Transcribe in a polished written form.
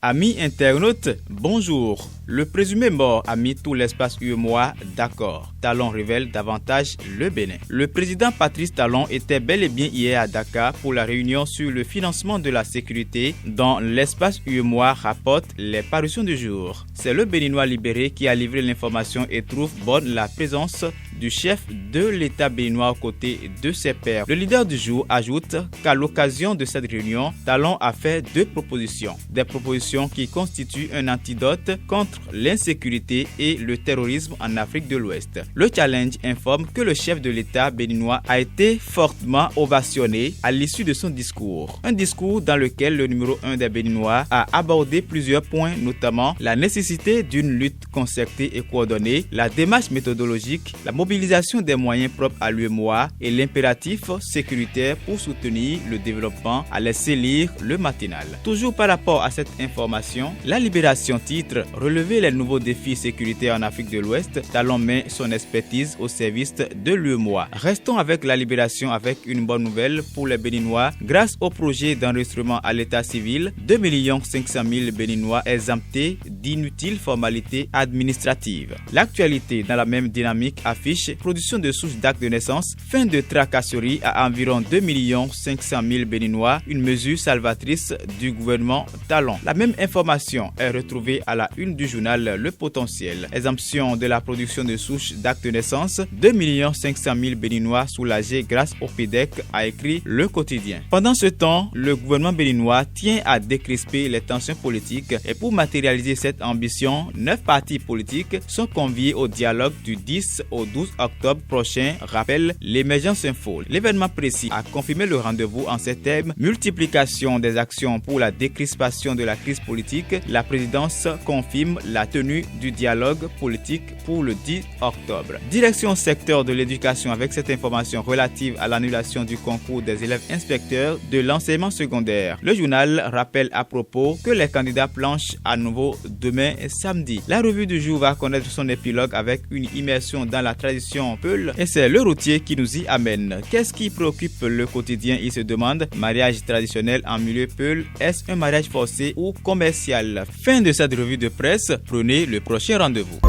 Amis internautes, bonjour. Le présumé mort a mis tout l'espace UEMOA d'accord. Talon révèle davantage le Bénin. Le président Patrice Talon était bel et bien hier à Dakar pour la réunion sur le financement de la sécurité dont l'espace UEMOA rapporte les parutions du jour. C'est le Béninois libéré qui a livré l'information et trouve bonne la présence du chef de l'État béninois aux côtés de ses pairs. Le leader du jour ajoute qu'à l'occasion de cette réunion, Talon a fait 2 propositions. Des propositions qui constituent un antidote contre l'insécurité et le terrorisme en Afrique de l'Ouest. Le Challenge informe que le chef de l'État béninois a été fortement ovationné à l'issue de son discours. Un discours dans lequel le numéro 1 des Béninois a abordé plusieurs points, notamment la nécessité d'une lutte concertée et coordonnée, la démarche méthodologique, la mobilisation des moyens propres à l'UEMOA et l'impératif sécuritaire pour soutenir le développement, a laissé lire le matinal. Toujours par rapport à cette information, la Libération titre « Relever les nouveaux défis sécuritaires en Afrique de l'Ouest, Talon met son expertise au service de l'UEMOA ». Restons avec la Libération avec une bonne nouvelle pour les Béninois. Grâce au projet d'enregistrement à l'état civil, 2 500 000 Béninois exemptés d'inutiles formalités administratives. L'actualité dans la même dynamique affiche production de souches d'actes de naissance, fin de tracasserie à environ 2 500 000 Béninois, une mesure salvatrice du gouvernement Talon. La même information est retrouvée à la une du journal Le Potentiel. Exemption de la production de souches d'actes de naissance, 2 500 000 Béninois soulagés grâce au PEDEC, a écrit Le Quotidien. Pendant ce temps, le gouvernement béninois tient à décrisper les tensions politiques et pour matérialiser cette ambition, 9 partis politiques sont conviés au dialogue du 10 au 12 octobre prochain, rappelle l'Émergence Info. L'événement précis a confirmé le rendez-vous en ces termes: multiplication des actions pour la décrispation de la crise politique. La présidence confirme la tenue du dialogue politique pour le 10 octobre. Direction secteur de l'éducation avec cette information relative à l'annulation du concours des élèves inspecteurs de l'enseignement secondaire. Le journal rappelle à propos que les candidats planchent à nouveau demain samedi. La revue du jour va connaître son épilogue avec une immersion dans la tradition Peul et c'est le routier qui nous y amène. Qu'est-ce qui préoccupe le quotidien? Il se demande. Mariage traditionnel en milieu Peul, est-ce un mariage forcé ou commercial? Fin de cette revue de presse, prenez le prochain rendez-vous.